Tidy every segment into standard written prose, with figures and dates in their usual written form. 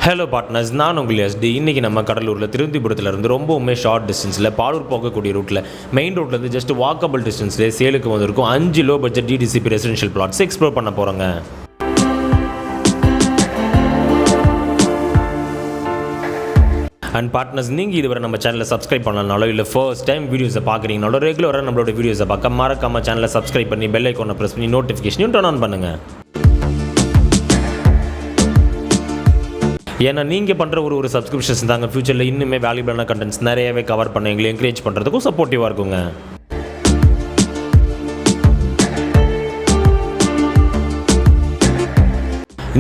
Hello partners, நான் உங்கள் ST. இன்றைக்கி நம்ம கடலூரில் திருவந்திபுரத்துலேருந்து ரொம்பவுமே ஷார்ட் டிஸ்டன்ஸில் பாலூர் போகக்கூடிய ரூட்டில் மெயின் ரோட்லேருந்து ஜஸ்ட் வாக்கபிள் டிஸ்டன்ஸ்லேயே சேலுக்கு வந்திருக்கும் 5 low budget DTCP residential plots explore பண்ண போகிறோங்க. அண்ட் பார்ட்னர்ஸ், நீங்கள் இதுவரை நம்ம சேனலை சப்ஸ்கிரைப் பண்ணலனாலோ இல்லை ஃபர்ஸ்ட் டைம் வீடியோஸை பார்க்குறீங்கனாலோ ரெகுலராக நம்மளோட வீடியோஸை பார்க்க மறக்காமல் சேனலை சப்ஸ்கிரைப் பண்ணி பெல் ஐக்கானை ப்ரெஸ் பண்ணி நோட்டிஃபிகேஷனையும் டர்ன் ஆன் பண்ணுங்கள். ஏன்னா நீங்கள் பண்ணுற ஒரு சப்ஸ்கிரிப்ஷன்ஸ் தாங்க ஃபியூச்சரில் இன்னுமே வேல்யூபிளான கண்டென்ட்ஸ் நிறையவே கவர் பண்ண எங்களை என்கரேஜ் பண்ணுறதுக்கும் சப்போர்ட்டிவாக இருக்குங்க.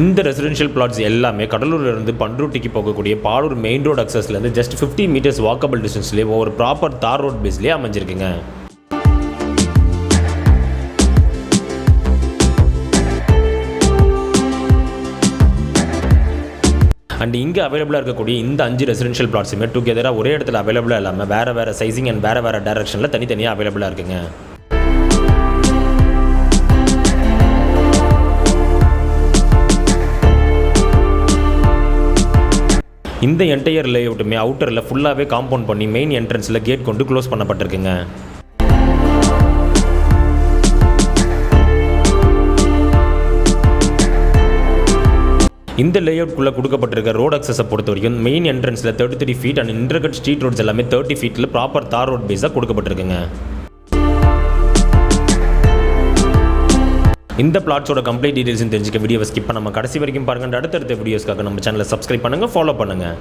இந்த ரெசிடென்ஷியல் பிளாட்ஸ் எல்லாமே கடலூர்லேருந்து பண்ருட்டிக்கு போகக்கூடிய பாலூர் மெயின் ரோடு அக்சஸ்லேருந்து ஜஸ்ட் 50 மீட்டர்ஸ் வாக்கபிள் டிஸ்டன்ஸ்லேயே ஒரு ப்ராப்பர் தார் ரோட் பேஸ்லேயே அமைஞ்சிருக்குங்க. அண்ட் இங்கே அவைலபிளாக இருக்கக்கூடிய இந்த 5 ரெசிடென்ஷியல் பிளாட்ஸுமே டுகெதராக ஒரே இடத்துல அவைலபிளாக இல்லாமல் வேறு சைசிங் அண்ட் வேறு டைரக்ஷனில் தனித்தனியாக அவைலபிளாக இருக்குங்க. இந்த என்டையர் லேஅவுட்டுமே அவுட்டரில் ஃபுல்லாகவே காம்பவுண்ட் பண்ணி மெயின் என்ட்ரன்ஸில் கேட் கொண்டு க்ளோஸ் பண்ணப்பட்டிருக்குங்க. இந்த லேஅவுட்குள்ளே கொடுக்கப்பட்டிருக்க ரோட் அக்சஸை பொறுத்த வரைக்கும் மெயின் என்ட்ரன்ஸில் 33 feet and intercut street roads எல்லாமே 30 ஃபீட்டில் ப்ராப்பர் தார் ரோட் பேஸாக கொடுக்கப்பட்டிருக்குங்க. இந்த பிளாட்ஸோட கம்ப்ளீட் டீடைல்ஸ் தெரிஞ்சுக்க வீடியோவை ஸ்கிப் பண்ணாம கடைசி வரைக்கும் பாருங்கள். அடுத்தடுத்த வீடியோஸ்க்காக நம்ம சேனலை சப்ஸ்கிரைப் பண்ணுங்கள், ஃபாலோ பண்ணுங்கள்.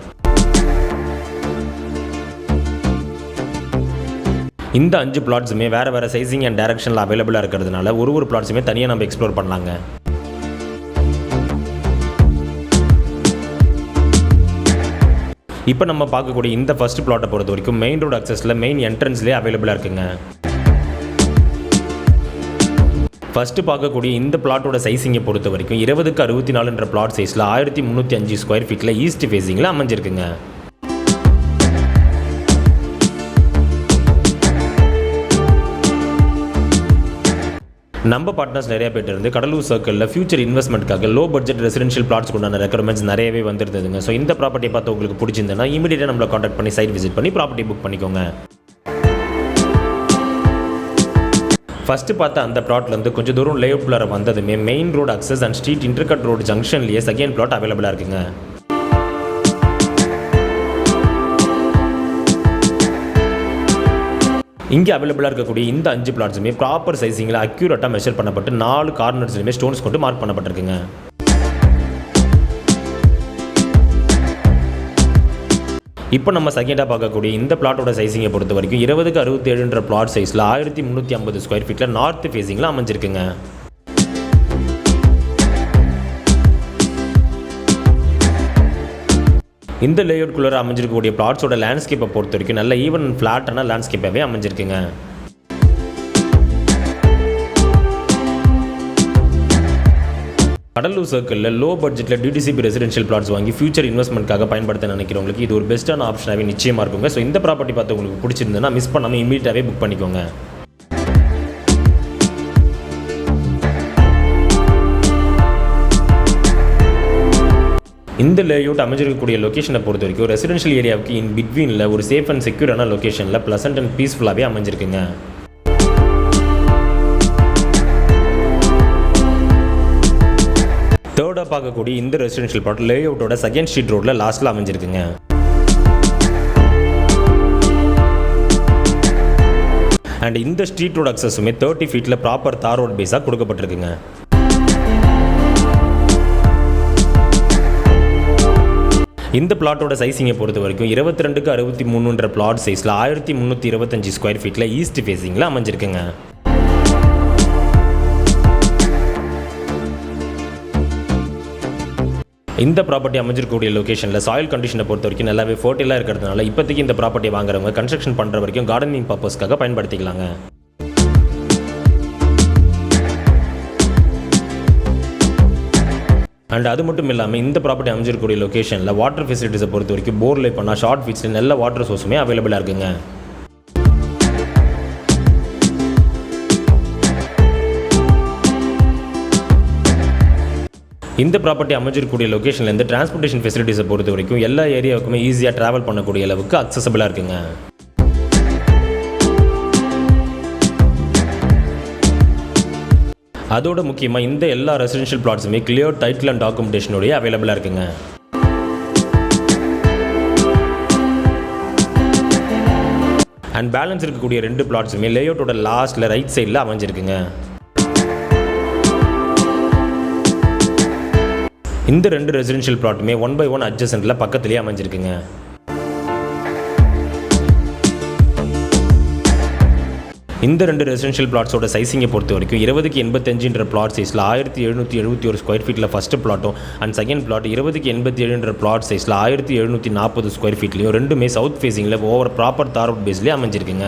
இந்த 5 பிளாட்ஸுமே வேறு சைசிங் அண்ட் டைரக்ஷனில் அவைலபிளாக இருக்கிறதுனால ஒரு பிளாட்ஸுமே தனியாக நம்ம எக்ஸ்ப்ளோர் பண்ணலாங்க. இப்போ நம்ம பார்க்கக்கூடிய இந்த ஃபர்ஸ்ட் பிளாட்டை பொறுத்த வரைக்கும் மெயின் ரோடு அக்சஸில் மெயின் என்ட்ரன்ஸ்லேயே அவைலபிளாக இருக்குங்க. ஃபஸ்ட்டு பார்க்கக்கூடிய இந்த பிளாட்டோட சைஸிங்கை பொறுத்த வரைக்கும் 20x64 பிளாட் சைஸில் 1305 ஸ்கொயர் ஃபீட்டில் ஈஸ்ட் ஃபேஸிங்கில் அமைஞ்சிருக்குங்க. நம்ம பார்ட்னர்ஸ் நிறைய பேர் இருந்து கடலூர் சர்க்கிளில் ஃபியூச்சர் இன்வெஸ்ட்மெண்ட்காக லோ பட்ஜெட் ரெசிடென்ஷியல் பிளாட்ஸ் கொண்டான ரெக்யர்மெண்ட்ஸ் நிறையவே வந்துருந்ததுங்க. ஸோ இந்த ப்ராப்பர்ட்டியை பார்த்து உங்களுக்கு பிடிச்சிருந்ததுன்னா இமீடியட்டாக நம்மளை காண்டாக்ட் பண்ணி சைட் விசிட் பண்ணி ப்ராப்பர்ட்டி புக் பண்ணிக்கோங்க. ஃபஸ்ட்டு பார்த்த அந்த பிளாட்லேருந்து கொஞ்சம் தூரம் லேஅவுட்குள்ளார வந்ததுமே main road access and street intercut road ஜங்ஷன்லேயே செகண்ட் பிளாட் அவைலபிளாக இருக்குங்க. இங்கே அவைலபிளாக இருக்கக்கூடிய இந்த 5 பிளாட்ஸுமே ப்ராப்பர் சைசிங்கில் அக்யூரேட்டாக மெஷர் பண்ணப்பட்டு 4 கார்னர்ஸ்லையுமே ஸ்டோன்ஸ் கொண்டு மார்க் பண்ணப்பட்டிருக்குங்க. இப்போ நம்ம செகண்டாக பார்க்கக்கூடிய இந்த பிளாட்டோட சைசிங்கை பொறுத்த வரைக்கும் 20x67 பிளாட் சைஸில் 1350 ஸ்கொயர் ஃபீட்டில் நார்த் ஃபேஸிங்கில் அமைஞ்சிருக்குங்க. இந்த லேஅவுட்குள்ளே அமைஞ்சிருக்கக்கூடிய பிளாட்ஸோட லேண்ட்ஸ்கேப்பை பொறுத்த வரைக்கும் நல்ல ஈவன் ஃப்ளாட்டான லேண்ட்ஸ்கேப்பாகவே அமைஞ்சிருக்குங்க. கடலூர் சர்க்கிளில் லோ பட்ஜெட்டில் டிடிசிபி ரெசிடென்ஷியல் பிளாட்ஸ் வாங்கி ஃபியூச்சர் இன்வெஸ்ட்மெண்ட்காக பயன்படுத்த நினைக்கிறவங்களுக்கு இது ஒரு பெஸ்ட்டான ஆப்ஷனாகவே நிச்சயமாக இருக்குங்க. ஸோ இந்த ப்ராப்பர்ட்டி பார்த்து உங்களுக்கு பிடிச்சிருந்ததுன்னா மிஸ் பண்ணாமல் இமீடியட்டாகவே புக் பண்ணிக்கோங்க. இந்த லேஅவுட் அமைஞ்சிருக்கக்கூடிய லொக்கேஷனை பொறுத்த வரைக்கும் ரெசிடென்ஷியல் ஏரியாவுக்கு இன் பிட்வீனில் ஒரு சேஃப் அண்ட் செக்யூரான லொக்கேஷனில் ப்ளசன்ட் அண்ட் பீஸ்ஃபுல்லாகவே அமைஞ்சிருக்குங்க. தேர்டாக பார்க்கக்கூடிய இந்த ரெசிடென்ஷியல் பிளாட் லேஅவுட்டோட செகண்ட் ஸ்ட்ரீட் ரோடில் லாஸ்ட்டில் அமைஞ்சிருக்குங்க. அண்ட் இந்த ஸ்ட்ரீட் ரோடு அக்சஸுமே 30 ஃபீட்டில் ப்ராப்பர் தார் ரோட் பேஸாக கொடுக்கப்பட்டிருக்குங்க. இந்த பிளாட்டோட சைசிங்கை பொறுத்த வரைக்கும் 22x63 பிளாட் சைஸில் 1325 ஸ்கொயர் ஃபீட்டில் ஈஸ்ட் ஃபேஸிங்கில் அமைஞ்சிருக்குங்க. இந்த ப்ராப்பர்ட்டி அமைஞ்சிருக்கக்கூடிய லொக்கேஷனில் சாயில் கண்டிஷனை பொறுத்த வரைக்கும் நல்லாவே ஃபர்டைலாக இருக்கிறதுனால இப்போதைக்கு இந்த ப்ராப்பர்ட்டி வாங்குறவங்க கன்ஸ்ட்ரக்ஷன் பண்ணுற வரைக்கும் கார்டனிங் பர்பஸ்க்காக பயன்படுத்திக்கலாங்க. அண்ட் அது மட்டும் இல்லாமல் இந்த ப்ராப்பர்ட்டி அமைஞ்சிருக்கக்கூடிய லொக்கேஷனில் வாட்டர் ஃபெசிலிட்டிஸை பொறுத்த வரைக்கும் போர்லை பண்ணால் ஷார்ட் ஃபீட்ஸில் நல்ல வாட்டர் சோர்ஸுமே அவைலபிளாக இருக்குங்க. இந்த ப்ராப்பர்ட்டி அமைஞ்சிருக்கக்கூடிய லொக்கேஷன்லேருந்து டிரான்ஸ்போர்ட்டேஷன் ஃபெசிலிட்டிஸை பொறுத்த வரைக்கும் எல்லா ஏரியாவுக்குமே ஈஸியாக ட்ராவல் பண்ணக்கூடிய அளவுக்கு அக்சசபிளாக இருக்குங்க. அதோட முக்கியமாக இந்த எல்லா ரெசிடென்ஷியல் பிளாட்ஸுமே கிளியர் டைட்டில் அண்ட் டாக்குமெண்டேஷனோடய அவைலபிளாக இருக்குங்க. அண்ட் பேலன்ஸ் இருக்கக்கூடிய 2 பிளாட்ஸுமே லேஅவுட்டோட லாஸ்ட்டில் ரைட் சைடில் அமைஞ்சிருக்குங்க. இந்த 2 ரெசிடென்ஷியல் பிளாட்டுமே 1/1 அட்ஜசன்ட்டில் பக்கத்துலேயே அமைஞ்சிருக்குங்க. இந்த 2 ரெசிடென்ஷியல் பிளாட்ஸோட சைஸிங்கை பொறுத்த வரைக்கும் 20x85 பிளாட் சைஸில் 1771 ஸ்கொயர் ஃபீட்டில் ஃபஸ்ட்டு பிளாட்டும் and second plot 20x87 plot சைஸில் 1740 ஸ்கொயர் ஃபீட்லையும் ரெண்டுமே சவுத் ஃபேஸிங்கில் ஓவர் ப்ராப்பர் தார் ரோட் பேஸ்லேயே அமைஞ்சிருக்குங்க.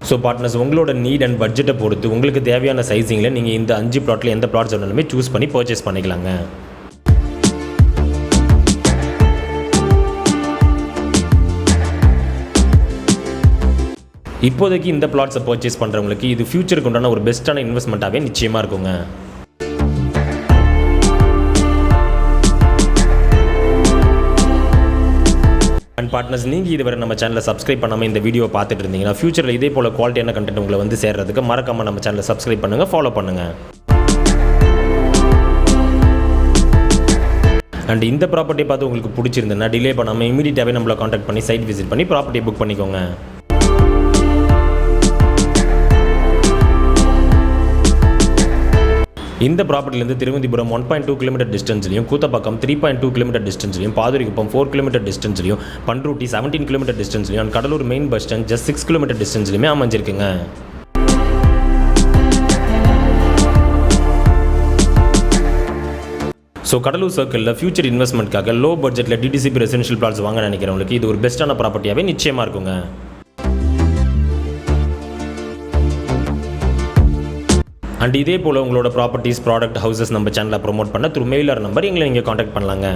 ஸோ பார்ட்னர்ஸ், உங்களோட நீட் அண்ட் பட்ஜெட்டை பொறுத்து உங்களுக்கு தேவையான சைஸிங்கில் நீங்கள் இந்த 5 பிளாட்டில் எந்த பிளாட்ஸ் வேணாலுமே சூஸ் பண்ணி பர்ச்சேஸ் பண்ணிக்கலாங்க. இப்போதைக்கு இந்த பிளாட்ஸை பர்ச்சேஸ் பண்ணுறவங்களுக்கு இது ஃபியூச்சருக்கு உண்டான ஒரு பெஸ்ட்டான இன்வெஸ்ட்மெண்ட்டாகவே நிச்சயமாக இருக்குங்க. அண்ட் பார்ட்னர்ஸ், நீங்கள் இதுவரை நம்ம சேனலை சப்ஸ்கிரைப் பண்ணாமல் இந்த வீடியோ பார்த்துட்டு இருந்தீங்கன்னா ஃபியூச்சரில் இதே போல் குவாலிட்டியான கண்டென்ட் உங்களை வந்து சேர்றதுக்கு மறக்காமல் நம்ம சேனலை சப்ஸ்கிரைப் பண்ணுங்கள், ஃபாலோ பண்ணுங்கள். அண்ட் இந்த ப்ராப்பர்ட்டியை பார்த்து உங்களுக்கு பிடிச்சிருந்ததுன்னா டிலே பண்ணாமல் இமீடியட்டாகவே நம்மளை காண்டாக்ட் பண்ணி சைட் விசிட் பண்ணி ப்ராப்பர்ட்டியை புக் பண்ணிக்கோங்க. இந்த ப்ராப்பர்ட்டிலேருந்து திருவந்திபுரம் 1.2 கிலோமீட்டர் டிஸ்டன்ஸ்லையும், கூத்தப்பாக்கம் 3.2 கிலோமீட்டர் டிஸ்டன்ஸ்லையும், பாதுரிக்குப்பம் 4 கிலோமீட்டர் டிஸ்டன்ஸ்லையும், பண்ருட்டி 17 கிலோமீட்டர் டிஸ்டன்ஸ்லையும் and Cuddalore main bus stand just 6 kilometre டிஸ்டன்ஸ்லையுமே அமைஞ்சிருக்குங்க. ஸோ கடலூர் சர்க்கிளில் ஃபியூச்சர் இன்வெஸ்ட்மெண்ட்காக லோ பட்ஜெட்டில் டிடிசிபி ரெசிடென்ஷியல் பிளாட்ஸ் வாங்க நினைக்கிறவங்களுக்கு இது ஒரு பெஸ்ட்டான ப்ராப்பர்ட்டியாகவே நிச்சயமாக இருக்குங்க. அண்ட் இதே போல் உங்களோட ப்ராப்பர்ட்டிஸ், ப்ராடக்ட், ஹவுசஸ் நம்ம சேனலில் ப்ரொமோட் பண்ண த்ரூ மெயிலர் நம்பர் எங்களை நீங்கள் காண்டாக்ட் பண்ணலாங்க.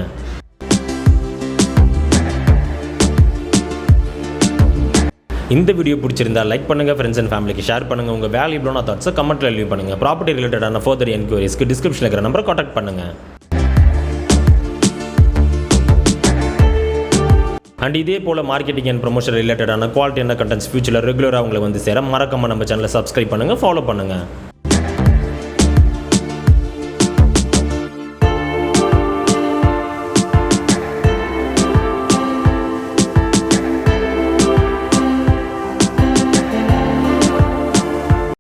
இந்த வீடியோ பிடிச்சிருந்தா லைக் பண்ணுங்கள், ஃப்ரெண்ட்ஸ் அண்ட் ஃபேமிலிக்கு ஷேர் பண்ணுங்கள். உங்கள் வேல்யூபிளான தாட்ஸை கமெண்ட்டில் லீவ் பண்ணுங்கள். ப்ராப்பர்ட்டி ரிலேட்டடான ஃபர்தர் என்கொயரிஸ்க்கு டிஸ்கிரிப்ஷனில் இருக்கிற நம்பரை காண்டாக்ட் பண்ணுங்கள். அண்ட் இதே போல் மார்க்கெட்டிங் அண்ட் ப்ரொமோஷன் ரிலேட்டடான குவாலிட்டியான கண்டென்ட்ஸ் ஃபியூச்சரில் ரெகுலராக உங்களை வந்து சேர மறக்காமல் நம்ம சேனலை சப்ஸ்கிரைப் பண்ணுங்கள், ஃபாலோ பண்ணுங்கள்.